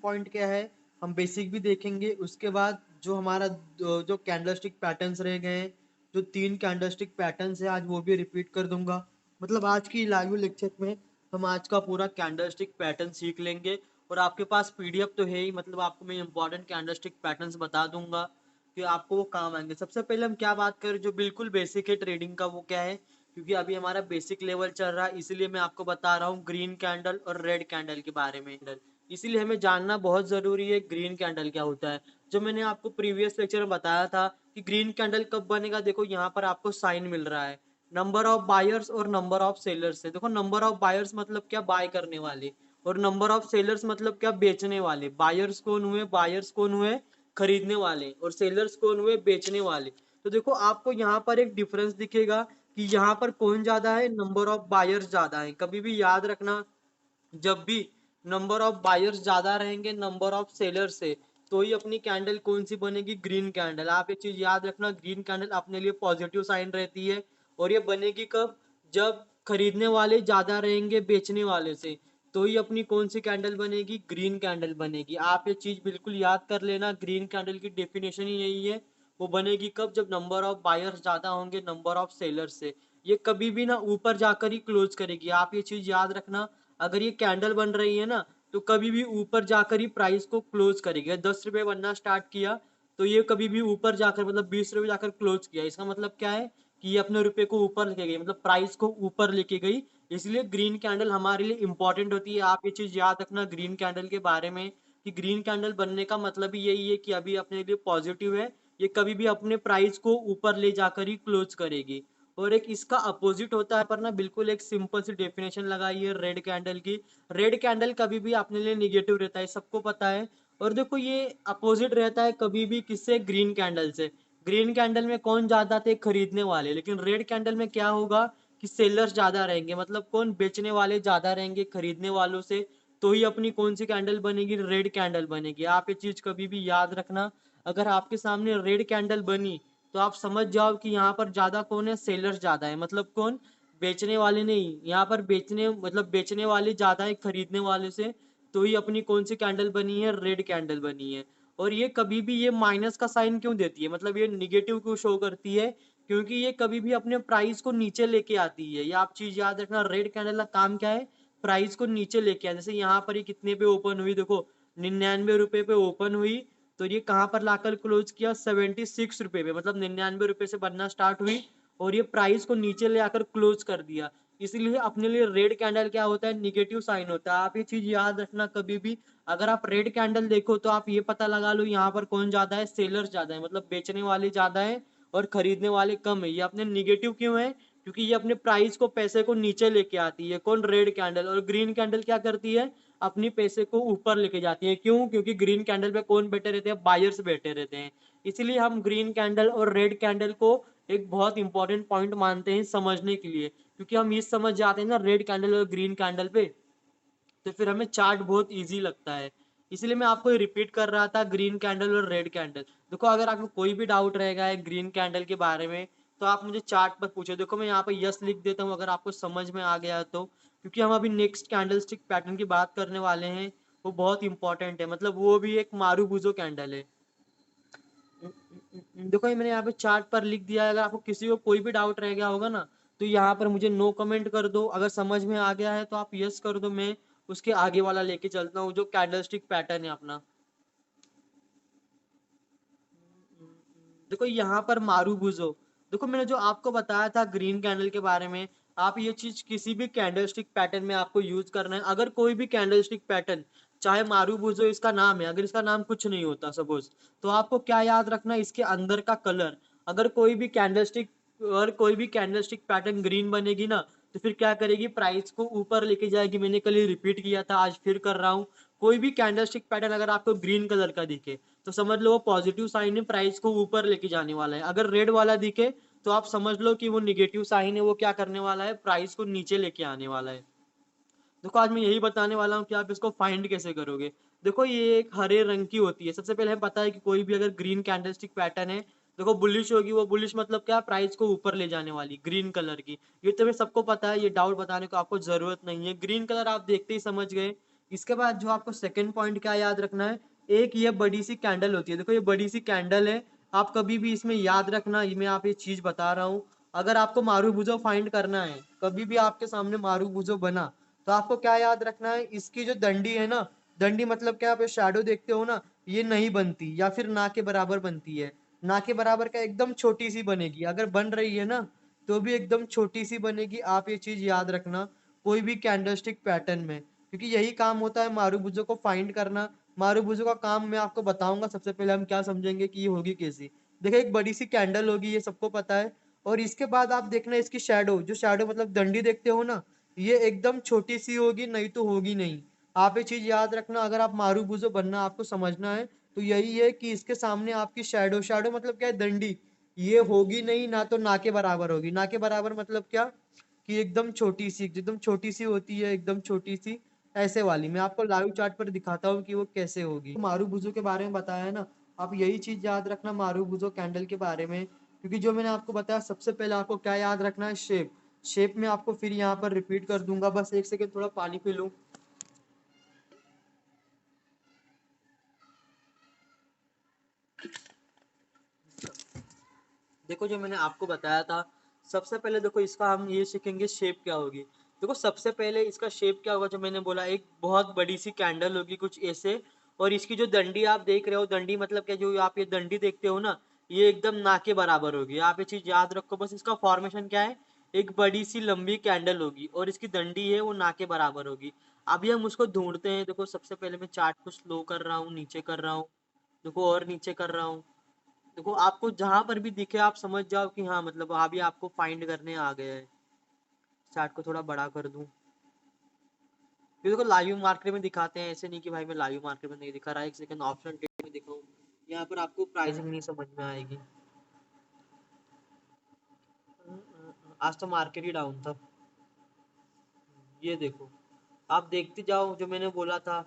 Point क्या है, हम बेसिक भी देखेंगे। उसके बाद जो हमारा जो कैंडलस्टिक पैटर्न्स रह गए हैं, जो 3 कैंडलस्टिक पैटर्न्स है, आज वो भी रिपीट कर दूंगा। मतलब आज की लाइव लेक्चर में हम आज का पूरा कैंडलस्टिक पैटर्न सीख लेंगे। और आपके पास पीडीएफ तो है ही, मतलब आपको मैं इंपॉर्टेंट कैंडलस्टिक पैटर्न्स बता दूंगा कि आपको वो काम आएंगे। सबसे पहले हम क्या बात करें, जो बिल्कुल बेसिक है ट्रेडिंग का, वो क्या है, क्योंकि अभी हमारा बेसिक लेवल चल रहा है, इसलिए मैं आपको बता रहा हूँ ग्रीन कैंडल और रेड कैंडल के बारे में। इसीलिए हमें जानना बहुत जरूरी है ग्रीन कैंडल क्या होता है। जो मैंने आपको प्रीवियस लेक्चर में बताया था कि ग्रीन कैंडल कब बनेगा, देखो यहाँ पर आपको साइन मिल रहा है, नंबर ऑफ बायर्स और नंबर ऑफ सेलर्स है। देखो नंबर ऑफ बायर्स मतलब क्या, बाय करने वाले, और नंबर ऑफ सेलर्स मतलब क्या, बेचने वाले। बायर्स कौन हुए, बायर्स कौन हुए, खरीदने वाले, और सेलर्स कौन हुए, बेचने वाले। तो देखो आपको यहाँ पर एक डिफरेंस दिखेगा कि यहाँ पर कौन ज्यादा है, नंबर ऑफ बायर्स ज्यादा है। कभी भी याद रखना, जब भी नंबर ऑफ बायर्स ज्यादा रहेंगे नंबर ऑफ सेलर से, तो ही अपनी कैंडल कौन सी बनेगी, ग्रीन कैंडल। आप ये चीज याद रखना, ग्रीन कैंडल अपने लिए पॉजिटिव साइन रहती है। और ये बनेगी कब, जब खरीदने वाले ज्यादा रहेंगे बेचने वाले से, तो ही अपनी कौन सी कैंडल बनेगी, ग्रीन कैंडल बनेगी। आप ये चीज बिल्कुल याद कर लेना, ग्रीन कैंडल की डेफिनेशन ही यही है। वो बनेगी कब, जब नंबर ऑफ बायर्स ज्यादा होंगे नंबर ऑफ सेलर से। ये कभी भी ना ऊपर जाकर ही क्लोज करेगी, आप ये चीज याद रखना। अगर ये कैंडल बन रही है ना, तो कभी भी ऊपर जाकर ही प्राइस को क्लोज करेगी। 10 रुपए बनना स्टार्ट किया, तो ये कभी भी ऊपर जाकर, मतलब 20 रुपए जाकर क्लोज किया, इसका मतलब क्या है कि ये अपने रुपए को ऊपर लेके गई, मतलब प्राइस को ऊपर लेके गई। इसलिए ग्रीन कैंडल हमारे लिए इंपॉर्टेंट होती है। आप ये चीज याद रखना ग्रीन कैंडल के बारे में, कि ग्रीन कैंडल बनने का मतलब ही यही है कि अभी अपने लिए पॉजिटिव है, ये कभी भी अपने प्राइस को ऊपर ले जाकर ही क्लोज करेगी। और एक इसका अपोजिट होता है, पर ना बिल्कुल एक सिंपल सी डेफिनेशन लगाई है रेड कैंडल की। रेड कैंडल कभी भी अपने लिए निगेटिव रहता है, सबको पता है। और देखो ये अपोजिट रहता है कभी भी किससे, ग्रीन कैंडल से। ग्रीन कैंडल में कौन ज्यादा थे, खरीदने वाले, लेकिन रेड कैंडल में क्या होगा कि सेलर्स ज्यादा रहेंगे, मतलब कौन, बेचने वाले ज्यादा रहेंगे खरीदने वालों से, तो ही अपनी कौन सी कैंडल बनेगी, रेड कैंडल बनेगी। आप ये चीज कभी भी याद रखना। अगर आपके सामने रेड कैंडल बनी, तो आप समझ जाओ कि यहाँ पर ज्यादा कौन है, सेलर्स ज्यादा है, मतलब कौन, बेचने वाले नहीं। यहाँ पर बेचने, मतलब बेचने वाले ज्यादा है खरीदने वाले से, तो ही अपनी कौन सी कैंडल बनी है, रेड कैंडल बनी है। और ये कभी भी ये माइनस का साइन क्यों देती है, मतलब ये निगेटिव क्यों शो करती है, क्योंकि ये कभी भी अपने प्राइस को नीचे लेके आती है। ये आप चीज याद रखना, रेड कैंडल का काम क्या है, प्राइस को नीचे लेके आना। जैसे यहाँ पर ये कितने पे ओपन हुई, देखो 99 रुपए पे ओपन हुई, तो ये कहाँ पर लाकर क्लोज किया, 76 रुपए पे, मतलब 99 रुपए से बनना स्टार्ट हुई, और ये प्राइस को नीचे ले आकर क्लोज कर दिया। इसलिए अपने लिए रेड कैंडल क्या होता है, निगेटिव साइन होता है। आप ये चीज याद रखना कभी भी। अगर आप रेड कैंडल देखो तो आप ये पता लगा लो यहाँ पर कौन ज्यादा है, सेलर ज्यादा है, मतलब बेचने वाले ज्यादा है और खरीदने वाले कम है। ये अपने निगेटिव क्यों है, क्योंकि ये अपने प्राइस को, पैसे को नीचे लेके आती है, कौन, रेड कैंडल। और ग्रीन कैंडल क्या करती है, अपनी पैसे को ऊपर लेके जाती है। क्यों, क्योंकि ग्रीन कैंडल पे कौन बैठे रहते हैं, बायर्स बैठे रहते हैं। इसलिए हम ग्रीन कैंडल और रेड कैंडल को एक बहुत इंपॉर्टेंट पॉइंट मानते हैं समझने के लिए, क्योंकि हम ये समझ जाते हैं ना रेड कैंडल और ग्रीन कैंडल पे, तो फिर हमें चार्ट बहुत इजी लगता है। इसलिए मैं आपको रिपीट कर रहा था ग्रीन कैंडल और रेड कैंडल। देखो अगर आपको कोई भी डाउट रहेगा है ग्रीन कैंडल के बारे में, तो आप मुझे चार्ट पर पूछो। देखो मैं यहाँ पे यस लिख देता हूँ अगर आपको समझ में आ गया तो, क्योंकि हम अभी नेक्स्ट कैंडल स्टिक पैटर्न की बात करने वाले हैं, वो बहुत इंपॉर्टेंट है, मतलब वो भी एक मारूबुजो कैंडल है। देखो ये मैंने यहाँ पे चार्ट पर लिख दिया है, अगर आपको किसी को कोई भी डाउट रह गया होगा ना, तो यहाँ पर मुझे नो कमेंट कर दो। अगर समझ में आ गया है तो आप यस कर दो, मैं उसके आगे वाला लेके चलता हूँ जो कैंडलस्टिक पैटर्न है अपना। देखो यहाँ पर मारूबुजो, देखो मैंने जो आपको बताया था ग्रीन कैंडल के बारे में, आप ये चीज किसी भी कैंडलस्टिक पैटर्न में आपको यूज करना है। अगर कोई भी कैंडलस्टिक पैटर्न, चाहे मारूबुजो इसका नाम है, अगर इसका नाम कुछ नहीं होता सपोज, तो आपको क्या याद रखना, इसके अंदर का कलर। अगर कोई भी कैंडलस्टिक, और कोई भी कैंडलस्टिक पैटर्न ग्रीन बनेगी ना, तो फिर क्या करेगी, प्राइस को ऊपर लेके जाएगी। मैंने कल रिपीट किया था, आज फिर कर रहा हूँ। कोई भी कैंडलस्टिक पैटर्न अगर आपको ग्रीन कलर का दिखे, तो समझ लो वो पॉजिटिव साइन है, प्राइस को ऊपर लेके जाने वाला है। अगर रेड वाला दिखे, तो आप समझ लो कि वो निगेटिव साइन है, वो क्या करने वाला है, प्राइस को नीचे लेके आने वाला है। देखो आज मैं यही बताने वाला हूँ कि आप इसको फाइंड कैसे करोगे। देखो ये एक हरे रंग की होती है। सबसे पहले हमें पता है कि कोई भी अगर ग्रीन कैंडलस्टिक पैटर्न है, देखो बुलिश होगी, वो बुलिश मतलब क्या, प्राइस को ऊपर ले जाने वाली, ग्रीन कलर की। ये तो हमें सबको पता है, ये डाउट बताने को आपको जरूरत नहीं है। ग्रीन कलर आप देखते ही समझ गए इसके बाद जो आपको सेकंड पॉइंट क्या याद रखना है, एक ये बड़ी सी कैंडल होती है, देखो ये बड़ी सी कैंडल है। आप कभी भी इसमें याद रखना, ये मैं आप ये चीज बता रहा हूँ, अगर आपको मारूबुजो फाइंड करना है, कभी भी आपके सामने मारूबुजो बना, तो आपको क्या याद रखना है, इसकी जो दंडी है ना, दंडी मतलब क्या, आप शेडो देखते हो ना, ये नहीं बनती या फिर ना के बराबर बनती है। ना के बराबर का एकदम छोटी सी बनेगी, अगर बन रही है ना तो भी एकदम छोटी सी बनेगी। आप ये चीज याद रखना कोई भी कैंडलस्टिक पैटर्न में, क्योंकि यही काम होता है मारूबुजो को फाइंड करना। मारूबुजो का काम मैं आपको बताऊंगा, सबसे पहले हम क्या समझेंगे कि ये होगी कैसी। देखिए एक बड़ी सी कैंडल होगी, ये सबको पता है। और इसके बाद आप देखना इसकी शैडो, जो शैडो मतलब दंडी देखते हो ना, ये एकदम छोटी सी होगी, नहीं तो होगी नहीं। आप ये चीज याद रखना, अगर आप मारूबुजो बनना आपको समझना है तो यही है कि इसके सामने आपकी शैडो, शैडो मतलब क्या है, दंडी, ये होगी नहीं, ना तो ना के बराबर होगी। ना के बराबर मतलब क्या, कि एकदम छोटी सी, एकदम छोटी सी होती है, एकदम छोटी सी, ऐसे वाली। मैं आपको लाइव चार्ट पर दिखाता हूँ कि वो कैसे होगी। तो मारूबुजो के बारे में बताया है ना, आप यही चीज याद रखना मारूबुजो कैंडल के बारे में, क्योंकि जो मैंने आपको बताया सबसे पहले आपको क्या याद रखना है, शेप। शेप में आपको फिर यहाँ पर रिपीट कर दूंगा, बस एक सेकेंड थोड़ा पानी पी लूं। देखो जो मैंने आपको बताया था, सबसे पहले देखो इसका हम ये सीखेंगे शेप क्या होगी। देखो सबसे पहले इसका शेप क्या होगा, जो मैंने बोला एक बहुत बड़ी सी कैंडल होगी कुछ ऐसे, और इसकी जो दंडी आप देख रहे हो, दंडी मतलब क्या, जो आप ये दंडी देखते हो ना, ये एकदम ना के बराबर होगी। आप ये चीज याद रखो, बस इसका फॉर्मेशन क्या है, एक बड़ी सी लंबी कैंडल होगी और इसकी दंडी है वो ना के बराबर होगी। अभी हम उसको ढूंढते हैं। देखो सबसे पहले मैं चार्ट को स्लो कर रहा हूँ, नीचे कर रहा हूँ, देखो और नीचे कर रहा हूँ। देखो आपको जहां पर भी दिखे आप समझ जाओ कि हाँ मतलब अभी आपको फाइंड करने आ गया है। चार्ट को थोड़ा बड़ा कर दूं, ये देखो लाइव मार्केट में दिखाते हैं, ऐसे नहीं कि भाई मैं लाइव मार्केट में नहीं दिखा रहा, एक सेकंड ऑप्शन ट्रेड में दिखाऊं, यहाँ पर आपको प्राइसिंग नहीं समझ में आएगी। आज तो मार्केट ही डाउन था। ये देखो, आप देखते जाओ, जो मैंने बोला था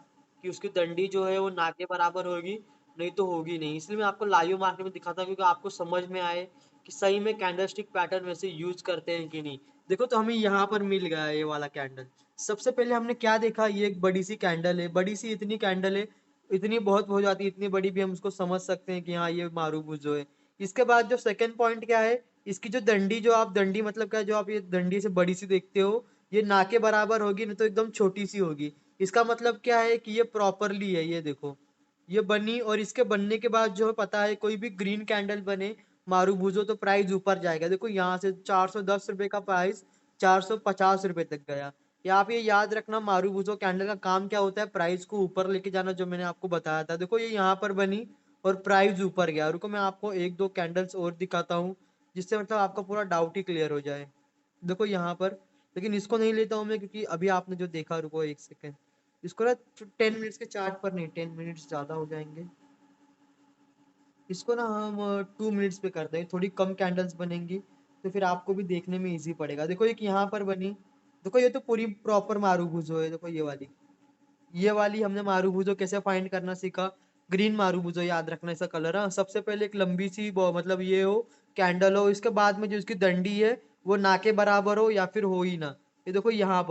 कि उसकी दंडी जो है वो ना के बराबर होगी, नहीं तो होगी नहीं। इसलिए मैं आपको लाइव मार्केट में दिखाता हूँ, क्योंकि आपको समझ में आए कि सही में कैंडलस्टिक पैटर्न वैसे यूज करते हैं कि नहीं। देखो तो हमें यहाँ पर मिल गया है ये वाला कैंडल। सबसे पहले हमने क्या देखा, ये एक बड़ी सी कैंडल है, बड़ी सी इतनी कैंडल है, इतनी बहुत हो जाती है, इतनी बड़ी भी हम उसको समझ सकते हैं कि हाँ ये मारूबुजो है। इसके बाद जो सेकंड पॉइंट क्या है, इसकी जो दंडी, जो आप दंडी मतलब क्या, जो आप ये दंडी से बड़ी सी देखते हो, ये ना के बराबर होगी, नहीं तो एकदम छोटी सी होगी। इसका मतलब क्या है कि ये प्रॉपरली है, ये देखो ये बनी। और इसके बनने के बाद जो है पता है, कोई भी ग्रीन कैंडल बने मारूबुजो तो प्राइस ऊपर जाएगा। देखो यहाँ से 410 रुपए का प्राइस 450 रुपए तक गया। या आप ये याद रखना, मारूबुजो कैंडल का काम क्या होता है, प्राइस को ऊपर लेके जाना, जो मैंने आपको बताया था। देखो ये यहाँ पर बनी और प्राइस ऊपर गया। रुको मैं आपको एक दो कैंडल्स और दिखाता हूँ, जिससे मतलब आपका पूरा डाउट ही क्लियर हो जाए। देखो यहाँ पर, लेकिन इसको नहीं लेता हूँ मैं, क्योंकि अभी आपने जो देखा, रुको एक सेकेंड, इसको ना 10 मिनट्स के चार्ट पर नहीं, 10 मिनट्स ज्यादा हो जाएंगे, इसको ना हम 2 मिनट्स पे करते हैं, थोड़ी कम कैंडल्स बनेंगी तो फिर आपको भी देखने में इजी पड़ेगा। देखो एक यहाँ पर बनी, देखो ये तो पूरी प्रॉपर मारूबुजो है। देखो ये वाली हमने मारूबुजो कैसे फाइंड करना सीखा, ग्रीन मारूबुजो याद रखना इसका कलर। हाँ सबसे पहले एक लंबी सी मतलब ये हो, कैंडल हो, इसके बाद में जो इसकी दंडी है वो ना के बराबर हो या फिर हो ही ना। ये देखो यहाँ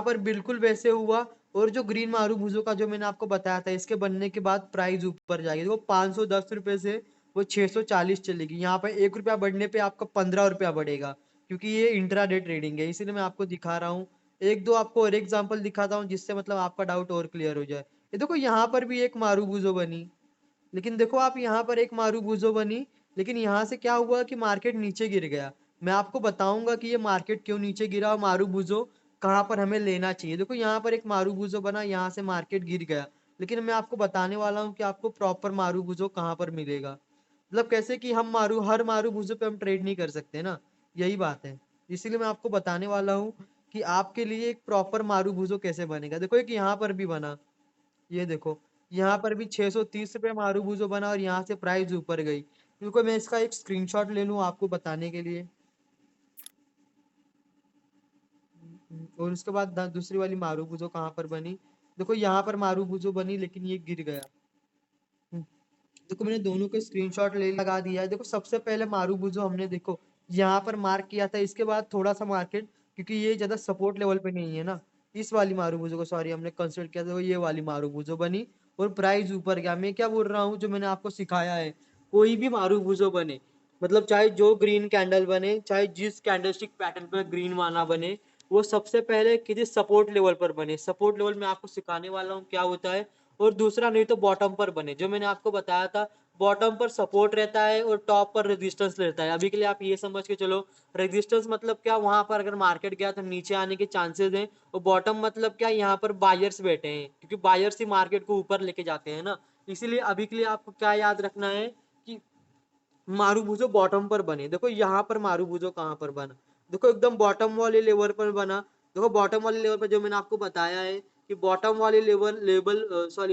पर बिल्कुल वैसे हुआ। और जो ग्रीन मारूबुजो का जो मैंने आपको बताया था, इसके बनने के बाद प्राइस ऊपर जाएगी। देखो 510 रुपए से वो 640 चलेगी। यहाँ पर 1 रुपया बढ़ने पे आपका 15 रुपया बढ़ेगा, क्योंकि ये इंट्राडे ट्रेडिंग है, इसीलिए मैं आपको दिखा रहा हूँ। एक दो आपको और एग्जांपल दिखाता हूँ, जिससे मतलब आपका डाउट और क्लियर हो जाए। ये देखो यहाँ पर भी एक मारूबुजो बनी, लेकिन देखो आप यहाँ पर एक मारूबुजो बनी, लेकिन यहाँ से क्या हुआ कि मार्केट नीचे गिर गया। मैं आपको बताऊंगा कि ये मार्केट क्यों नीचे गिरा और मारूबुजो कहाँ पर हमें लेना चाहिए। देखो यहाँ पर एक मारूबुजो बना, यहाँ से मार्केट गिर गया, लेकिन मैं आपको बताने वाला हूँ कि आपको प्रॉपर मारूबुजो कहाँ पर मिलेगा। मतलब कैसे कि हम हर मारूबुजो पे हम ट्रेड नहीं कर सकते ना, यही बात है। इसीलिए मैं आपको बताने वाला हूँ कि आपके लिए एक प्रॉपर मारूबुजो कैसे बनेगा। देखो एक यहाँ पर भी बना, ये देखो यहाँ पर भी 630 रुपये मारूबुजो बना और यहाँ से प्राइस ऊपर गई। क्योंकि मैं इसका एक स्क्रीनशॉट ले लूँ आपको बताने के लिए। और उसके बाद दूसरी वाली मारूबुजो कहाँ पर बनी, देखो यहाँ पर मारूबुजो बनी, लेकिन ये गिर गया। हम्म, देखो मैंने दोनों के स्क्रीनशॉट ले लगा दिया है। देखो सबसे पहले मारूबुजो हमने देखो यहाँ पर मार्क किया था, इसके बाद थोड़ा सा मार्केट, क्योंकि ये ज्यादा सपोर्ट लेवल पे नहीं है ना, इस वाली मारूबुजो को सॉरी हमने कंसिडर किया था, वो ये वाली मारूबुजो बनी और प्राइस ऊपर गया। मैं क्या बोल रहा हूँ, जो मैंने आपको सिखाया है, कोई भी मारूबुजो बने, मतलब चाहे जो ग्रीन कैंडल बने, चाहे जिस कैंडलस्टिक पैटर्न पर ग्रीन वाला बने, वो सबसे पहले किसी सपोर्ट लेवल पर बने। सपोर्ट लेवल में आपको सिखाने वाला हूँ क्या होता है। और दूसरा नहीं तो बॉटम पर बने, जो मैंने आपको बताया था, बॉटम पर सपोर्ट रहता है और टॉप पर रेजिस्टेंस रहता है। अभी के लिए आप ये समझ के चलो, रेजिस्टेंस मतलब क्या, वहां पर अगर मार्केट गया तो नीचे आने के चांसेस हैं। और बॉटम मतलब क्या, यहाँ पर बायर्स बैठे हैं, क्योंकि बायर्स ही मार्केट को ऊपर लेके जाते हैं ना। इसीलिए अभी के लिए आपको क्या याद रखना है कि मारूबुजो बॉटम पर बने। देखो यहाँ पर मारूबुजो कहाँ पर बना, देखो एकदम बॉटम वाले लेवल पर बना। देखो बॉटम वाले लेवल पर जो मैंने आपको बताया है कि बॉटम वाले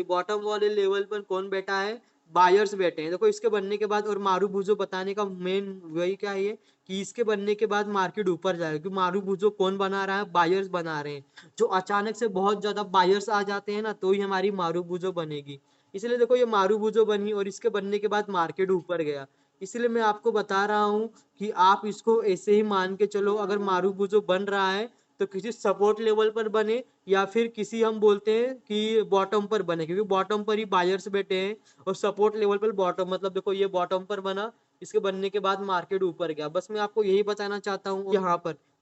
बॉटम वाले लेवल पर कौन बैठा है, बायर्स बैठे हैं। देखो इसके बनने के बाद, और मारूबुजो बताने का मेन वही क्या है कि इसके बनने के बाद मार्केट ऊपर जाएगा, क्योंकि मारूबुजो कौन बना रहा है, बायर्स बना रहे हैं। जो अचानक से बहुत ज्यादा बायर्स आ जाते हैं ना, तो ही हमारी मारूबुजो बनेगी। इसलिए देखो ये मारूबुजो बनी और इसके बनने के बाद मार्केट ऊपर गया। इसलिए मैं आपको बता रहा हूँ कि आप इसको ऐसे ही मान के चलो, अगर मारूबुजो बन रहा है तो किसी सपोर्ट लेवल पर बने, या फिर किसी हम बोलते हैं कि बॉटम पर बने, क्योंकि बॉटम पर ही बायर्स बैठे हैं और सपोर्ट लेवल पर बॉटम, मतलब देखो ये बॉटम पर बना, इसके बनने के बाद मार्केट ऊपर गया। बस मैं आपको यही बताना चाहता हूँ।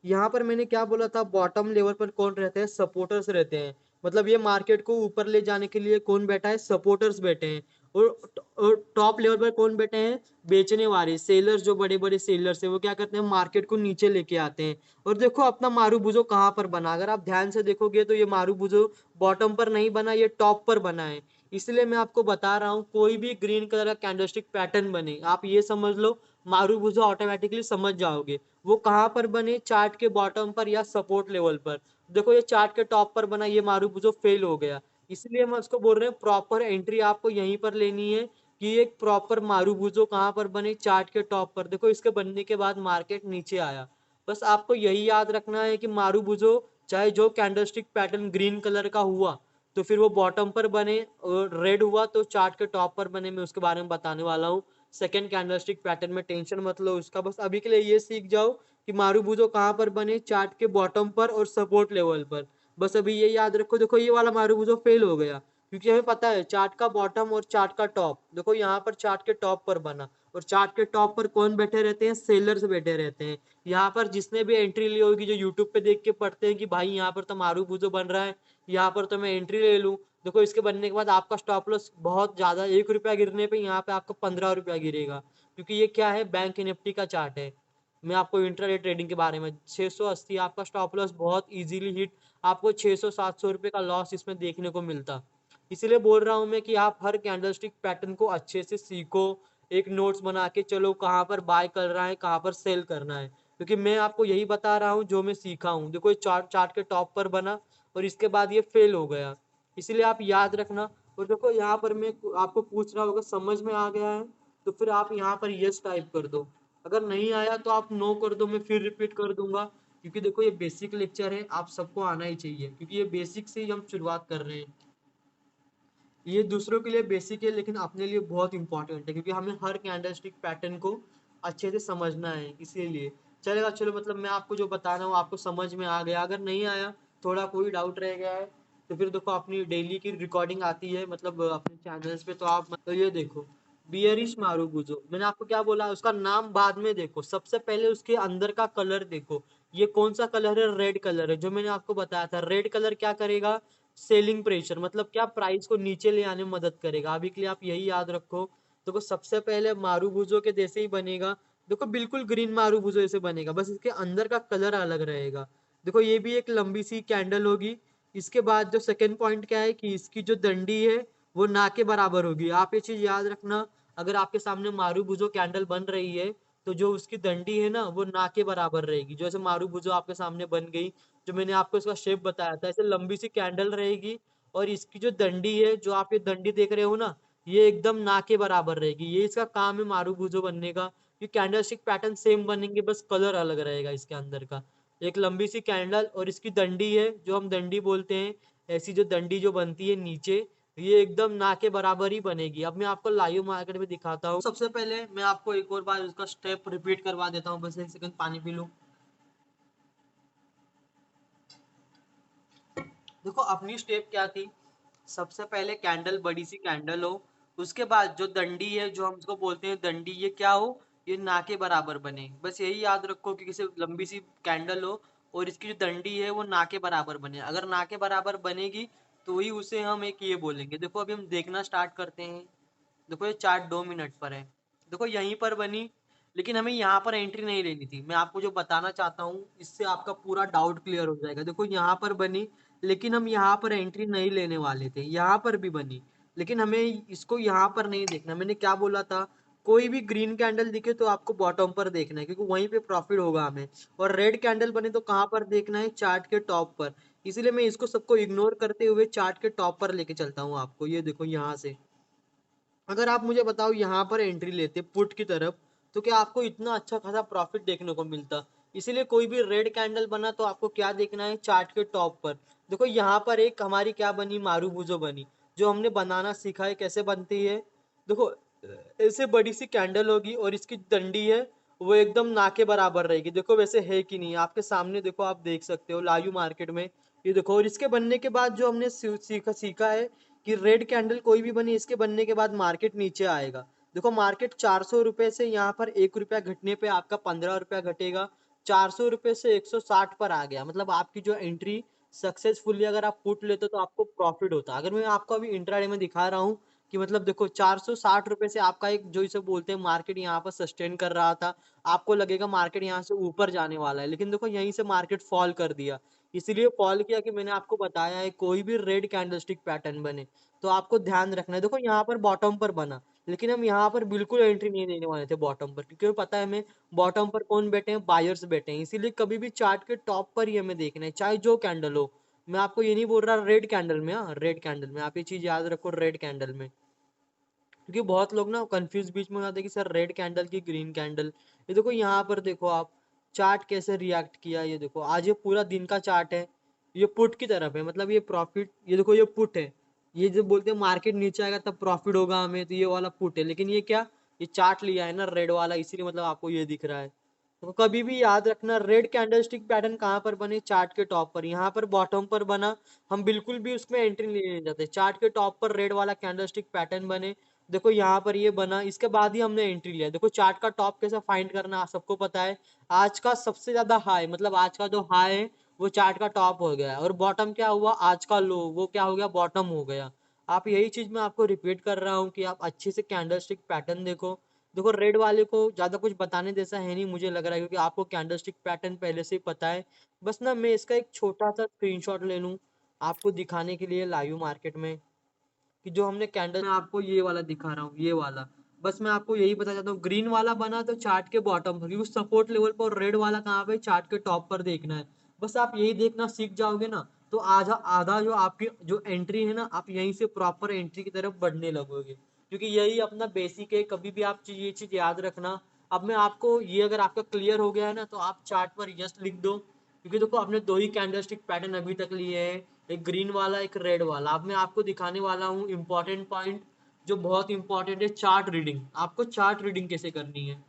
यहाँ पर मैंने क्या बोला था, बॉटम लेवल पर कौन रहते हैं, सपोर्टर्स रहते हैं। मतलब ये मार्केट को ऊपर ले जाने के लिए कौन बैठा है, सपोर्टर्स बैठे हैं। और टॉप लेवल पर कौन बैठे हैं, बेचने वाले सेलर्स, जो बड़े बड़े सेलर्स है, वो क्या करते हैं, मार्केट को नीचे लेके आते हैं। और देखो अपना मारूबुजो कहाँ पर बना, अगर आप ध्यान से देखोगे तो ये मारूबुजो बॉटम पर नहीं बना, ये टॉप पर बना है। इसलिए मैं आपको बता रहा हूँ, कोई भी ग्रीन कलर का कैंडलस्टिक पैटर्न बने, आप ये समझ लो मारूबुजो ऑटोमेटिकली समझ जाओगे। वो कहाँ पर बने, चार्ट के बॉटम पर या सपोर्ट लेवल पर। देखो ये चार्ट के टॉप पर बना, ये मारूबुजो फेल हो गया। इसलिए हम उसको बोल रहे हैं प्रॉपर एंट्री आपको यहीं पर लेनी है, कि एक प्रॉपर मारूबुजो कहाँ पर बने, चार्ट के टॉप पर। देखो इसके बनने के बाद मार्केट नीचे आया। बस आपको यही याद रखना है कि मारूबुजो चाहे जो कैंडलस्टिक पैटर्न ग्रीन कलर का हुआ तो फिर वो बॉटम पर बने, और रेड हुआ तो चार्ट के टॉप पर बने। मैं उसके बारे में बताने वाला हूँ। सेकंड कैंडलस्टिक पैटर्न में टेंशन मत लो उसका, बस अभी के लिए ये सीख जाओ कि मारूबुजो कहाँ पर बने, चार्ट के बॉटम पर और सपोर्ट लेवल पर। बस अभी ये याद रखो। देखो ये वाला मारूबुजो फेल हो गया, क्योंकि हमें पता है चार्ट का बॉटम और चार्ट का टॉप। देखो यहाँ पर चार्ट के टॉप पर बना, और चार्ट के टॉप पर कौन बैठे रहते हैं, सेलर्स बैठे रहते हैं। यहाँ पर जिसने भी एंट्री ली होगी, जो यूट्यूब पे देख के पढ़ते हैं कि भाई यहाँ पर तो मारूबुजो बन रहा है, यहाँ पर तो मैं एंट्री ले लूँ। देखो इसके बनने के बाद आपका स्टॉप लॉस बहुत ज्यादा, 1 रुपया गिरने पे यहाँ पे आपको 15 रुपया गिरेगा, क्योंकि ये क्या है, बैंक निफ्टी का चार्ट है। मैं आपको इंट्राडे ट्रेडिंग के बारे में, 680 आपका स्टॉप लॉस बहुत इजीली हिट, आपको 600-700 रुपए का लॉस इसमें देखने को मिलता। इसीलिए बोल रहा हूं मैं कि आप हर कैंडलस्टिक पैटर्न को अच्छे से सीखो, एक नोट्स बना के चलो, कहाँ पर बाय कर रहा है, कहाँ पर सेल करना है। क्योंकि मैं आपको यही बता रहा हूँ जो मैं सीखा हूँ। देखो ये चार्ट चार्ट के टॉप पर बना और इसके बाद ये फेल हो गया, इसलिए आप याद रखना। और देखो यहाँ पर मैं आपको पूछ रहा होगा समझ में आ गया है, तो फिर आप यहाँ पर यस टाइप कर दो। अगर नहीं आया तो आप नो कर दो, मैं फिर रिपीट कर दूंगा। क्योंकि देखो ये बेसिक लेक्चर है, आप सबको आना ही चाहिए, क्योंकि ये बेसिक से ही हम शुरुआत कर रहे हैं। ये दूसरों के लिए बेसिक है, लेकिन अपने लिए बहुत इंपॉर्टेंट है, क्योंकि हमें हर कैंडलस्टिक पैटर्न को अच्छे से समझना है। इसीलिए चलेगा, चलो मतलब मैं आपको जो बता रहा हूँ आपको समझ में आ गया। अगर नहीं आया, थोड़ा कोई डाउट रह गया है, तो फिर देखो अपनी डेली की रिकॉर्डिंग आती है, मतलब अपने चैनल्स पे, तो आप तो ये देखो, बियरिश मारूगुजो, मैंने आपको क्या बोला, उसका नाम बाद में देखो, सबसे पहले उसके अंदर का कलर देखो। ये कौन सा कलर है, रेड कलर है, जो मैंने आपको बताया था। रेड कलर क्या करेगा, सेलिंग प्रेशर, मतलब क्या, प्राइस को नीचे ले आने में मदद करेगा। अभी के लिए आप यही याद रखो। देखो सबसे पहले मारूबुजो के जैसे ही बनेगा, देखो बिल्कुल ग्रीन मारूबुजो जैसे बनेगा, बस इसके अंदर का कलर अलग रहेगा। देखो ये भी एक लंबी सी कैंडल होगी। इसके बाद जो सेकंड पॉइंट क्या है कि इसकी जो डंडी है वो ना के बराबर होगी। आप ये चीज याद रखना, अगर आपके सामने मारूबुजो कैंडल बन रही है, तो जो उसकी डंडी है ना, वो ना के बराबर रहेगी। जैसे मारूबुजो आपके सामने बन गई, जो मैंने आपको इसका शेप बताया था, ऐसे लंबी सी कैंडल रहेगी। और इसकी जो डंडी है, जो आप ये डंडी देख रहे हो ना, ये एकदम ना के बराबर रहेगी। ये इसका काम है मारूबुजो बनने का। ये कैंडलस्टिक पैटर्न सेम बनेंगे, बस कलर अलग रहेगा इसके अंदर का। एक लंबी सी कैंडल और इसकी डंडी है, जो हम डंडी बोलते हैं, ऐसी जो डंडी जो बनती है नीचे, ये एकदम ना के बराबर ही बनेगी। अब मैं आपको लाइव मार्केट में दिखाता हूँ। सबसे पहले मैं आपको एक और बार उसका स्टेप रिपीट करवा देता हूँ, बस 1 सेकंड पानी पी लूँ। देखो अपनी स्टेप क्या थी, सबसे पहले कैंडल बड़ी सी कैंडल हो, उसके बाद जो डंडी है जो हम इसको बोलते हैं डंडी, ये क्या हो, ये ना के बराबर बने। बस यही याद रखो कि किसी लंबी सी कैंडल हो और इसकी जो डंडी है वो ना के बराबर बने। अगर ना के बराबर बनेगी तो ही उसे हम एक ये बोलेंगे। देखो अभी हम देखना स्टार्ट करते हैं। देखो ये चार्ट 2 मिनट पर है, देखो यहीं पर बनी, लेकिन हमें यहाँ पर एंट्री नहीं लेनी थी। मैं आपको जो बताना चाहता हूँ इससे आपका पूरा डाउट क्लियर हो जाएगा। देखो यहाँ पर बनी, लेकिन हम यहाँ पर एंट्री नहीं लेने वाले थे। यहाँ पर भी बनी, लेकिन हमें इसको यहाँ पर नहीं देखना। मैंने क्या बोला था, कोई भी ग्रीन कैंडल दिखे तो आपको बॉटम पर देखना है, क्योंकि वहीं पे प्रॉफिट होगा हमें। और रेड कैंडल बने तो कहाँ पर देखना है, चार्ट के टॉप पर। इसीलिए मैं इसको सबको इग्नोर करते हुए चार्ट के टॉप पर लेके चलता हूँ आपको। ये देखो यहाँ से अगर आप मुझे बताओ यहाँ पर एंट्री लेते पुट की तरफ, तो क्या आपको इतना अच्छा खासा प्रॉफिट देखने को मिलता। इसीलिए कोई भी रेड कैंडल बना तो आपको क्या देखना है, चार्ट के टॉप पर। देखो यहाँ पर एक हमारी क्या बनी, मारूबुजो बनी, जो हमने बनाना सीखा है कैसे बनती है। देखो ऐसे बड़ी सी कैंडल होगी और इसकी डंडी है वो एकदम ना के बराबर रहेगी। देखो वैसे है कि नहीं, आपके सामने देखो, आप देख सकते हो लाइव मार्केट में। ये देखो, और इसके बनने के बाद जो हमने सीखा सीखा है कि रेड कैंडल कोई भी बनी, इसके बनने के बाद मार्केट नीचे आएगा। देखो मार्केट 400 रुपए से यहाँ पर 1 रुपया घटने पे आपका 15 रुपया घटेगा। 400 रुपए से 160 पर आ गया, मतलब आपकी जो एंट्री सक्सेसफुली अगर आप पुट लेते तो आपको प्रॉफिट होता। अगर मैं आपको अभी इंट्राडे में दिखा रहा हूँ कि मतलब देखो 460 रुपए से आपका एक जो इसे बोलते हैं मार्केट यहाँ पर सस्टेन कर रहा था, आपको लगेगा मार्केट यहाँ से ऊपर जाने वाला है, लेकिन देखो यहीं से मार्केट फॉल कर दिया। इसीलिए फॉल किया कि मैंने आपको बताया है कोई भी रेड कैंडलस्टिक पैटर्न बने तो आपको ध्यान रखना है। देखो यहाँ पर बॉटम पर बना, लेकिन हम यहाँ पर बिल्कुल एंट्री नहीं देने वाले थे बॉटम पर, क्योंकि पता है हमें बॉटम पर कौन बैठे हैं, बायर्स बैठे हैं। इसीलिए कभी भी चार्ट के टॉप पर ही हमें देखना है, चाहे जो कैंडल हो। मैं आपको ये नहीं बोल रहा रेड कैंडल में, हाँ रेड कैंडल में आप ये चीज याद रखो, रेड कैंडल में। क्योंकि बहुत लोग ना कंफ्यूज बीच में हो जाते हैं कि सर रेड कैंडल की ग्रीन कैंडल। ये देखो यहाँ पर देखो आप, चार्ट कैसे रिएक्ट किया। ये देखो आज ये पूरा दिन का चार्ट है, ये पुट की तरफ है, मतलब ये प्रॉफिट। ये देखो ये पुट है, ये जो बोलते हैं मार्केट नीचे आएगा तब प्रॉफिट होगा हमें, तो ये वाला पुट है। लेकिन ये क्या, ये चार्ट लिया है ना रेड वाला, इसीलिए मतलब आपको ये दिख रहा है। तो कभी भी याद रखना, रेड कैंडलस्टिक पैटर्न कहाँ पर बने, चार्ट के टॉप पर। यहाँ पर बॉटम पर बना, हम बिल्कुल भी उसमें एंट्री नहीं लेने जाते। चार्ट के टॉप पर रेड वाला कैंडलस्टिक पैटर्न बने, देखो यहाँ पर ये बना, इसके बाद ही हमने एंट्री लिया। देखो चार्ट का टॉप कैसे फाइंड करना आप सबको पता है। आज का सबसे ज्यादा हाई, मतलब आज का जो हाई है वो चार्ट का टॉप हो गया है, और बॉटम क्या हुआ, आज का लो वो क्या हो गया, बॉटम हो गया। आप यही चीज मैं आपको रिपीट कर रहा हूँ कि आप अच्छे से कैंडलस्टिक पैटर्न देखो। देखो रेड वाले को ज्यादा कुछ बताने जैसा है नहीं मुझे लग रहा है, क्योंकि आपको कैंडलस्टिक पैटर्न पहले से ही पता है। बस ना मैं इसका एक छोटा सा स्क्रीनशॉट ले लूं आपको दिखाने के लिए लाइव मार्केट में, कि जो हमने कैंडल, मैं आपको ये वाला दिखा रहा हूँ, ये वाला। बस मैं आपको यही बता चाहता हूँ, ग्रीन वाला बना तो चार्ट के बॉटम पर, क्योंकि सपोर्ट लेवल पर, और रेड वाला कहाँ पे, चार्ट के टॉप पर देखना है। बस आप यही देखना सीख जाओगे ना, तो आधा आधा जो आपकी जो एंट्री है ना, आप यहीं से प्रॉपर एंट्री की तरफ बढ़ने लगोगे, क्योंकि यही अपना बेसिक है। कभी भी आप ये चीज याद रखना। अब मैं आपको ये, अगर आपका क्लियर हो गया है ना, तो आप चार्ट पर यस लिख दो, क्योंकि देखो आपने दो ही कैंडलस्टिक पैटर्न अभी तक लिए हैं, एक ग्रीन वाला एक रेड वाला। अब मैं आपको दिखाने वाला हूँ इंपॉर्टेंट पॉइंट, जो बहुत इंपॉर्टेंट है, चार्ट रीडिंग। आपको चार्ट रीडिंग कैसे करनी है।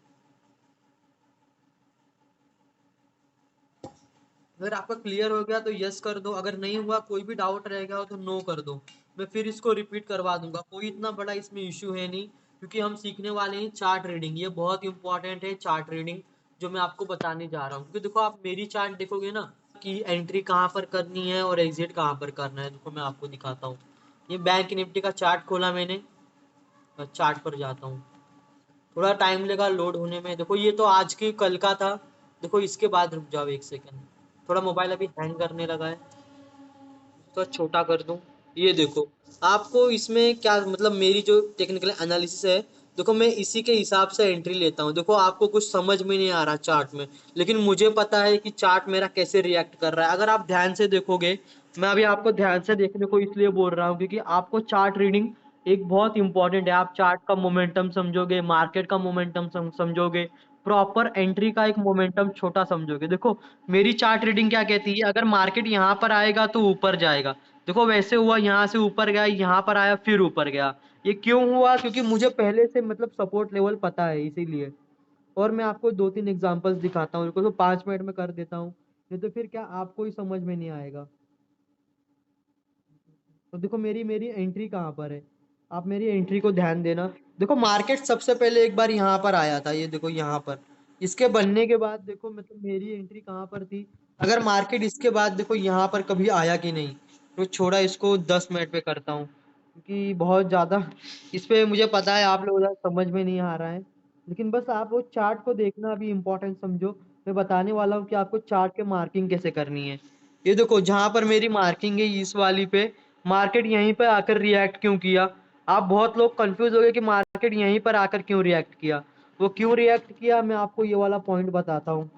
अगर आपका क्लियर हो गया तो यस कर दो, अगर नहीं हुआ, कोई भी डाउट रहेगा तो नो कर दो। मैं फिर इसको रिपीट करवा दूंगा, कोई इतना बड़ा इसमें इश्यू है नहीं, क्योंकि हम सीखने वाले हैं चार्ट रीडिंग। ये बहुत इंपॉर्टेंट है चार्ट रीडिंग, जो मैं आपको बताने जा रहा हूँ। क्योंकि देखो आप मेरी चार्ट देखोगे ना, कि एंट्री कहाँ पर करनी है और एग्जिट कहाँ पर करना है। देखो मैं आपको दिखाता हूँ, ये बैंक निफ्टी का चार्ट खोला मैंने, चार्ट पर जाता हूँ। थोड़ा टाइम लेगा लोड होने में। देखो ये तो आज की कल का था। देखो इसके बाद रुक जाओ एक सेकेंड, थोड़ा मोबाइल अभी हैंग करने लगा है, तो छोटा कर दूं। ये देखो, आपको इसमें क्या मतलब, मेरी जो टेक्निकल एनालिसिस है, देखो मैं इसी के हिसाब से एंट्री लेता हूँ। देखो आपको कुछ समझ में नहीं आ रहा चार्ट में, लेकिन मुझे पता है कि चार्ट मेरा कैसे रिएक्ट कर रहा है। अगर आप ध्यान से देखोगे, मैं अभी आपको ध्यान से देखने को इसलिए बोल रहा हूँ क्योंकि आपको चार्ट रीडिंग एक बहुत इंपॉर्टेंट है। आप चार्ट का मोमेंटम समझोगे, मार्केट का मोमेंटम समझोगे, प्रॉपर एंट्री का एक मोमेंटम छोटा समझोगे। देखो मेरी चार्ट रीडिंग क्या कहती है, अगर मार्केट यहाँ पर आएगा तो ऊपर जाएगा। देखो वैसे हुआ, यहाँ से ऊपर गया, यहाँ पर आया, फिर ऊपर गया। ये क्यों हुआ, क्योंकि मुझे पहले से मतलब सपोर्ट लेवल पता है, इसीलिए। और मैं आपको दो तीन एग्जांपल्स दिखाता हूँ, तो 5 मिनट में कर देता हूँ, नहीं तो फिर क्या आपको ही समझ में नहीं आएगा। तो देखो मेरी मेरी एंट्री कहाँ पर है, आप मेरी एंट्री को ध्यान देना। देखो मार्केट सबसे पहले एक बार यहाँ पर आया था, ये देखो यहाँ पर, इसके बनने के बाद देखो मतलब मेरी एंट्री कहाँ पर थी। अगर मार्केट इसके बाद देखो यहाँ पर कभी आया कि नहीं, तो छोड़ा, इसको 10 मिनट पे करता हूँ, क्योंकि बहुत ज्यादा इस पे मुझे पता है आप लोगों को समझ में नहीं आ रहा है। लेकिन बस आप वो चार्ट को देखना अभी इम्पोर्टेंट समझो। मैं बताने वाला हूँ कि आपको चार्ट के मार्किंग कैसे करनी है। ये देखो जहां पर मेरी मार्किंग है इस वाली पे, मार्केट यहीं पर आकर रिएक्ट क्यों किया। आप बहुत लोग कंफ्यूज हो गए कि मार्केट यहीं पर आकर क्यों रिएक्ट किया। वो क्यों रिएक्ट किया मैं आपको ये वाला पॉइंट बताता हूँ।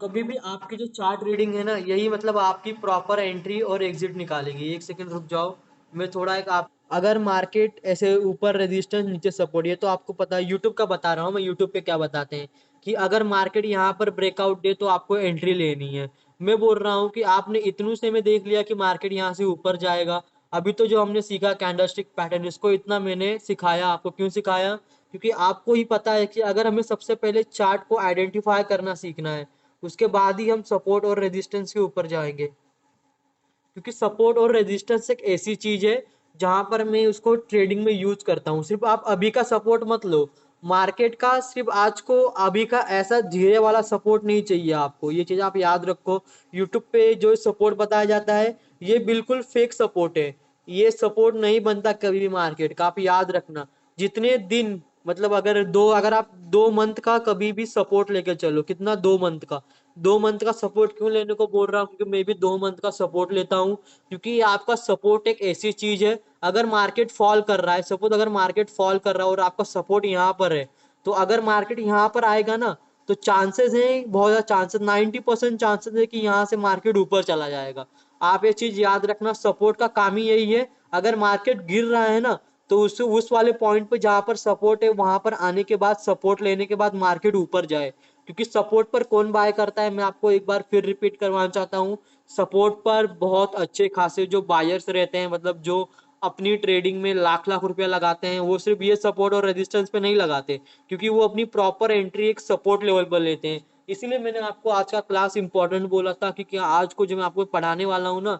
कभी भी आपकी जो चार्ट रीडिंग है ना, यही मतलब आपकी प्रॉपर एंट्री और एग्जिट निकालेगी। एक सेकंड रुक जाओ, मैं थोड़ा एक आप, अगर मार्केट ऐसे ऊपर रेजिस्टेंस नीचे सपोर्ट, ये तो आपको पता है, यूट्यूब का बता रहा हूँ मैं, यूट्यूब पे क्या बताते हैं कि अगर मार्केट यहाँ पर ब्रेकआउट दे तो आपको एंट्री लेनी है। मैं बोल रहा हूँ कि आपने इतनू से में देख लिया कि मार्केट यहाँ से ऊपर जाएगा। अभी तो जो हमने सीखा कैंडलस्टिक पैटर्न, इसको इतना मैंने सिखाया आपको, क्यों सिखाया, क्योंकि आपको ही पता है कि अगर हमें सबसे पहले चार्ट को आइडेंटिफाई करना सीखना है, उसके बाद ही हम सपोर्ट और रेजिस्टेंस के ऊपर जाएंगे। क्योंकि सपोर्ट और रेजिस्टेंस एक ऐसी चीज है जहां पर मैं उसको ट्रेडिंग में यूज करता हूँ। सिर्फ आप अभी का सपोर्ट मत लो, मार्केट का सिर्फ आज को अभी का ऐसा धीरे वाला सपोर्ट नहीं चाहिए आपको, ये चीज आप याद रखो। यूट्यूब पे जो सपोर्ट बताया जाता है ये बिल्कुल फेक सपोर्ट है, ये सपोर्ट नहीं बनता कभी भी मार्केट का, आप याद रखना। जितने दिन मतलब अगर आप 2 मंथ का कभी भी सपोर्ट लेके चलो, कितना, 2 मंथ का, 2 मंथ का सपोर्ट क्यों लेने को बोल रहा हूँ, क्योंकि मैं भी 2 मंथ का सपोर्ट लेता हूँ। क्योंकि आपका सपोर्ट एक ऐसी चीज है, अगर मार्केट फॉल कर रहा है, सपोज अगर मार्केट फॉल कर रहा है और आपका सपोर्ट यहाँ पर है, तो अगर मार्केट यहाँ पर आएगा ना, तो चांसेस है, बहुत ज्यादा चांसेस, 90% चांसेस है कि यहाँ से मार्केट ऊपर चला जाएगा। आप ये चीज याद रखना, सपोर्ट का काम ही यही है। अगर मार्केट गिर रहा है ना, तो उस वाले पॉइंट पे जहां पर सपोर्ट है वहां पर आने के बाद, सपोर्ट लेने के बाद मार्केट ऊपर जाए। क्योंकि सपोर्ट पर कौन बाय करता है, मैं आपको एक बार फिर रिपीट करवाना चाहता हूँ। सपोर्ट पर बहुत अच्छे खासे जो बायर्स रहते हैं, मतलब जो अपनी ट्रेडिंग में लाख लाख रुपया लगाते हैं, वो सिर्फ ये सपोर्ट और रेजिस्टेंस पे नहीं लगाते, क्योंकि वो अपनी प्रॉपर एंट्री एक सपोर्ट लेवल पर लेते हैं। इसीलिए मैंने आपको आज का क्लास इंपॉर्टेंट बोला था, क्योंकि आज को जो मैं आपको पढ़ाने वाला हूँ ना,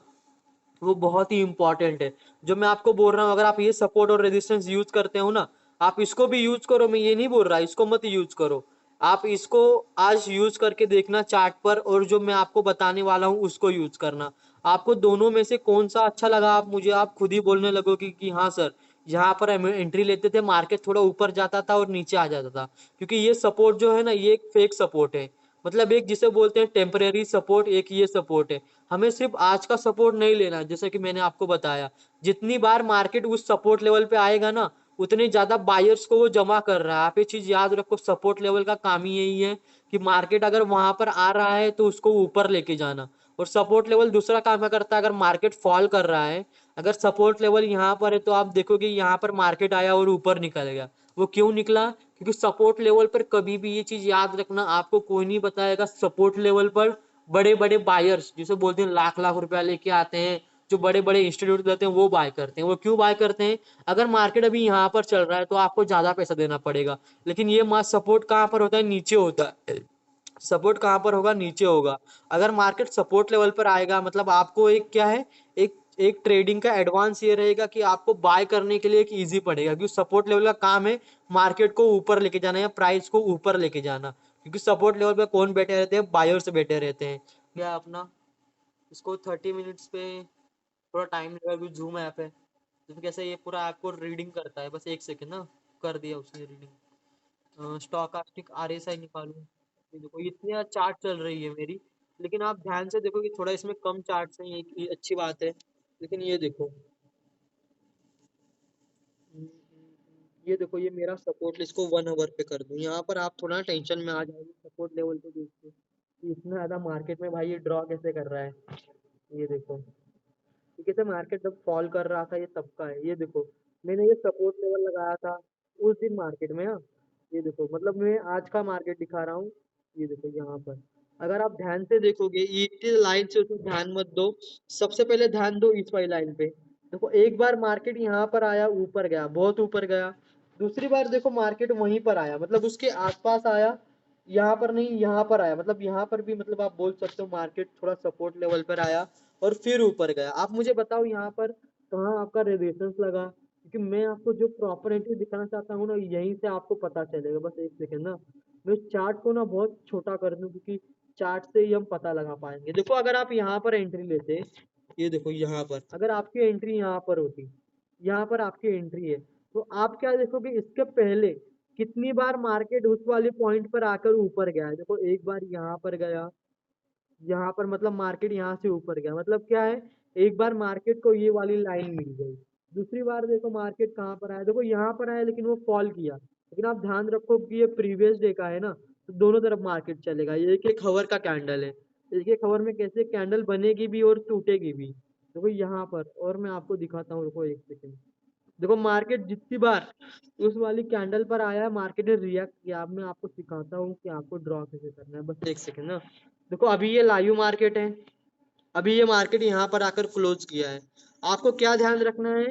वो बहुत ही इंपॉर्टेंट है। जो मैं आपको बोल रहा हूँ, अगर आप ये सपोर्ट और रेजिस्टेंस यूज करते हो ना, आप इसको भी यूज करो, मैं ये नहीं बोल रहा इसको मत यूज करो। आप इसको आज यूज करके देखना चार्ट पर, और जो मैं आपको बताने वाला हूँ उसको यूज करना। आपको दोनों में से कौन सा अच्छा लगा, आप खुद ही बोलने लगोगे कि हाँ सर, यहाँ पर हम एंट्री लेते थे, मार्केट थोड़ा ऊपर जाता था और नीचे आ जाता था। क्योंकि ये सपोर्ट जो है ना, ये एक फेक सपोर्ट है। मतलब एक जिसे बोलते हैं टेम्परेरी सपोर्ट, एक ये सपोर्ट है। हमें सिर्फ आज का सपोर्ट नहीं लेना, जैसे कि मैंने आपको बताया, जितनी बार मार्केट उस सपोर्ट लेवल पे आएगा ना, उतने ज्यादा बायर्स को वो जमा कर रहा है। आप ये चीज याद रखो, सपोर्ट लेवल का काम ही यही है कि मार्केट अगर वहां पर आ रहा है तो उसको ऊपर लेके जाना। और सपोर्ट लेवल दूसरा काम क्या करता है, अगर मार्केट फॉल कर रहा है, अगर सपोर्ट लेवल यहाँ पर है, तो आप देखोगे यहाँ पर मार्केट आया और ऊपर निकल गया। वो क्यों निकला, क्योंकि सपोर्ट लेवल पर कभी भी, ये चीज याद रखना, आपको कोई नहीं बताएगा सपोर्ट लेवल पर बड़े बड़े बायर्स, जिसे बोलते हैं लाख लाख रुपया लेके आते हैं, जो बड़े बड़े इंस्टीट्यूट रहते हैं, वो बाय करते हैं। वो क्यों बाय करते हैं, अगर मार्केट अभी यहाँ पर चल रहा है तो आपको ज्यादा पैसा देना पड़ेगा। लेकिन ये सपोर्ट कहाँ पर होता है, नीचे होता है। सपोर्ट कहाँ पर होगा, नीचे होगा। अगर मार्केट सपोर्ट लेवल पर आएगा, मतलब आपको एक क्या है, एक एक ट्रेडिंग का एडवांस ये रहेगा कि आपको बाय करने के लिए एक इजी पड़ेगा, क्योंकि सपोर्ट लेवल का काम है मार्केट को ऊपर लेके जाना या प्राइस को ऊपर लेके जाना। क्योंकि सपोर्ट लेवल पे कौन बैठे रहते हैं, बायर्स बैठे रहते हैं। क्या अपना, इसको 30 मिनट्स पे थोड़ा टाइम लगेगा, क्योंकि जूम ऐप है, तो कैसे ये पूरा आपको रीडिंग करता है। बस एक सेकंड ना, कर दिया उसने रीडिंग। स्टॉकास्टिक आरएसआई निकालूं, ये देखो इतनी चार्ट चल रही है मेरी, लेकिन आप ध्यान से देखो कि थोड़ा इसमें कम चार्ट्स हैं, ये अच्छी बात है। लेकिन ये देखो, ये देखो, ये मेरा सपोर्ट, इसको 1 आवर पे कर दूं, यहाँ पर आप थोड़ा टेंशन में आ जाओगे सपोर्ट लेवल पे देख के कि इतना ज्यादा मार्केट में भाई ये ड्रॉ कैसे कर रहा है। ये देखो, ये कैसे मार्केट जब फॉल कर रहा था, ये तब का है। ये देखो, मैंने ये सपोर्ट लेवल लगाया था उस दिन मार्केट में। हाँ, ये देखो, मतलब मैं आज का मार्केट दिखा रहा हूँ। ये देखो यहाँ पर, अगर आप ध्यान से देखोगे, ये लाइन से उसमें ध्यान मत दो, सबसे पहले ध्यान दो इस वाली लाइन पे। देखो एक बार मार्केट यहाँ पर आया, ऊपर गया, बहुत ऊपर गया। दूसरी बार देखो मार्केट वहीं पर आया, मतलब उसके आसपास आया, यहाँ पर नहीं, यहाँ पर आया, मतलब यहाँ पर भी, मतलब आप बोल सकते हो मार्केट थोड़ा सपोर्ट लेवल पर आया। और फिर ऊपर गया। आप मुझे बताओ यहाँ पर कहाँ आपका रेजिस्टेंस लगा, क्योंकि मैं आपको जो प्रॉपर एंट्री दिखाना चाहता हूँ ना, यहीं से आपको पता चलेगा। बस एक सेकंड ना, मैं इस चार्ट को ना बहुत छोटा कर दूं, क्योंकि चार्ट से ही हम पता लगा पाएंगे। देखो अगर आप यहाँ पर एंट्री लेते, ये देखो यहाँ पर अगर आपकी एंट्री यहाँ पर होती, यहाँ पर आपकी एंट्री है, तो आप क्या देखोगे, इसके पहले कितनी बार मार्केट उस वाले पॉइंट पर आकर ऊपर गया है। देखो एक बार यहाँ पर गया, यहाँ पर मतलब मार्केट यहाँ से ऊपर गया, मतलब क्या है, एक बार मार्केट को ये वाली लाइन मिल गई। दूसरी बार देखो मार्केट कहाँ पर आया, देखो यहाँ पर आया लेकिन वो फॉल किया। लेकिन आप ध्यान रखो कि ये प्रीवियस डे का है ना, तो दोनों तरफ मार्केट चलेगा। ये एक एक हावर का कैंडल है, एक एक हावर में कैसे कैंडल बनेगी भी और टूटेगी भी। देखो यहाँ पर, और मैं आपको दिखाता हूँ, रुको एक सेकंड। देखो मार्केट जितनी बार उस वाली कैंडल पर आया है, मार्केट ने रिएक्ट किया। अब मैं आपको सिखाता हूँ कि आपको ड्रॉ कैसे करना है, बस एक सेकंड ना। देखो अभी ये लाइव मार्केट है, अभी ये मार्केट यहाँ पर आकर क्लोज किया है। आपको क्या ध्यान रखना है,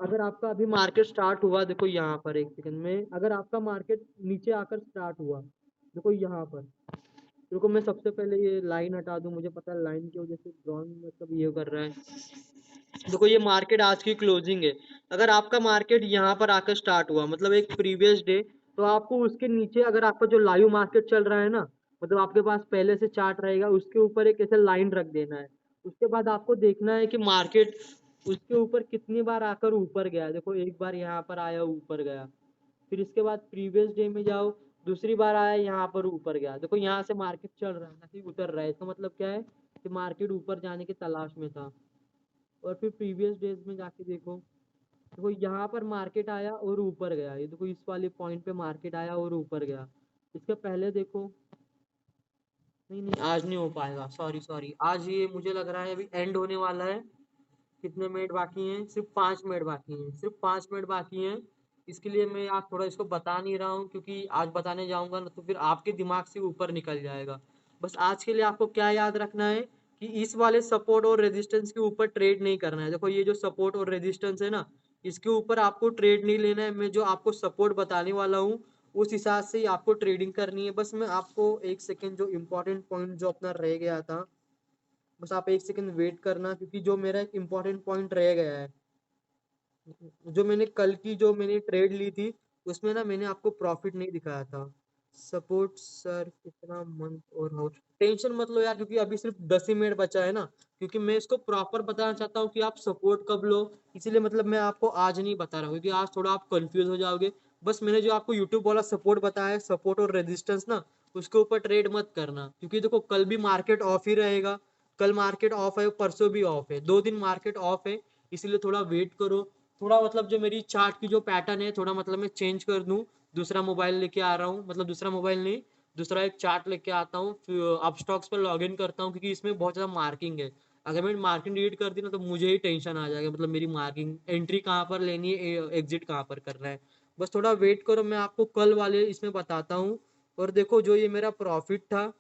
अगर आपका अभी मार्केट स्टार्ट हुआ, देखो यहाँ पर एक सेकंड में, अगर आपका मार्केट नीचे आकर स्टार्ट हुआ, देखो यहाँ पर, देखो मैं सबसे पहले ये लाइन हटा दूं, मुझे पता है लाइन की वजह से ड्रॉइंग मतलब ये कर रहा है। देखो ये मार्केट आज की क्लोजिंग है, अगर आपका मार्केट यहाँ पर आकर स्टार्ट हुआ, मतलब एक प्रीवियस डे, तो आपको उसके नीचे, अगर आपका जो लाइव मार्केट चल रहा है ना, मतलब आपके पास पहले से चार्ट रहेगा, उसके ऊपर एक ऐसे लाइन रख देना है। उसके बाद आपको देखना है कि मार्केट उसके ऊपर कितनी बार आकर ऊपर गया। देखो एक बार यहाँ पर आया, ऊपर गया, फिर इसके बाद प्रीवियस डे में जाओ, दूसरी बार आया यहाँ पर ऊपर गया। देखो यहाँ से मार्केट चल रहा है ना कि उतर रहा है, इसका मतलब क्या है कि मार्केट ऊपर जाने की तलाश में था। और फिर प्रीवियस डेज में जाके देखो, देखो यहाँ पर मार्केट आया और ऊपर गया। ये देखो इस वाले पॉइंट पे मार्केट आया और ऊपर गया। इसके पहले देखो, नहीं नहीं आज नहीं हो पाएगा, सॉरी सॉरी, आज ये मुझे लग रहा है अभी एंड होने वाला है। कितने मिनट बाकी हैं, सिर्फ 5 मिनट बाकी हैं, सिर्फ 5 मिनट बाकी हैं। इसके लिए मैं आज थोड़ा इसको बता नहीं रहा हूँ, क्योंकि आज बताने जाऊंगा ना तो फिर आपके दिमाग से ऊपर निकल जाएगा। बस आज के लिए आपको क्या याद रखना है कि इस वाले सपोर्ट और रेजिस्टेंस के ऊपर ट्रेड नहीं करना है। देखो ये जो सपोर्ट और रेजिस्टेंस है ना, इसके ऊपर आपको ट्रेड नहीं लेना है। मैं जो आपको सपोर्ट बताने वाला हूँ, उस हिसाब से ही आपको ट्रेडिंग करनी है। बस मैं आपको एक सेकेंड, जो इम्पोर्टेंट पॉइंट जो अपना रह गया था, बस आप एक सेकंड वेट करना, क्योंकि जो मेरा एक इम्पोर्टेंट पॉइंट रह गया है, जो मैंने कल की जो मैंने ट्रेड ली थी, उसमें ना मैंने आपको प्रॉफिट नहीं दिखाया था। सपोर्ट सर कितना मंथ और हाउस, टेंशन मत लो यार, क्योंकि अभी सिर्फ 10 ही मिनट बचा है ना, क्योंकि मैं इसको प्रॉपर बताना चाहता हूँ कि आप सपोर्ट कब लो। इसीलिए मतलब मैं आपको आज नहीं बता रहा हूँ, क्योंकि आज थोड़ा आप कंफ्यूज हो जाओगे। बस मैंने जो आपको यूट्यूब वाला सपोर्ट बताया है, सपोर्ट और रेजिस्टेंस ना, उसके ऊपर ट्रेड मत करना, क्योंकि देखो कल भी मार्केट ऑफ ही रहेगा। कल मार्केट ऑफ है, परसों भी ऑफ है, 2 दिन मार्केट ऑफ है। इसीलिए थोड़ा वेट करो। थोड़ा मतलब जो मेरी चार्ट की जो पैटर्न है, थोड़ा मतलब मैं चेंज कर दूं। दूसरा मोबाइल लेके आ रहा हूँ, मतलब दूसरा मोबाइल नहीं, दूसरा एक चार्ट लेके आता हूँ, फिर अप स्टॉक्स पर लॉग इन करता हूँ, क्योंकि इसमें बहुत ज़्यादा मार्किंग है। अगर मैंने मार्किंग डिलीट कर दी ना, तो मुझे ही टेंशन आ जाएगा, मतलब मेरी मार्किंग एंट्री कहाँ पर लेनी है, एग्जिट कहाँ पर करना है। बस थोड़ा वेट करो, मैं आपको कल वाले इसमें बताता हूँ। और देखो जो ये मेरा प्रॉफिट था,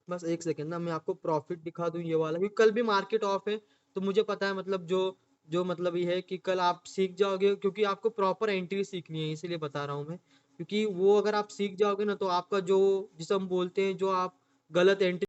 बस एक सेकेंड ना, मैं आपको प्रॉफिट दिखा दूं ये वाला, क्योंकि कल भी मार्केट ऑफ है। तो मुझे पता है, मतलब जो जो मतलब ये है कि कल आप सीख जाओगे, क्योंकि आपको प्रॉपर एंट्री सीखनी है, इसीलिए बता रहा हूँ मैं। क्योंकि वो अगर आप सीख जाओगे ना, तो आपका जो, जिसे हम बोलते हैं, जो आप गलत एंट्री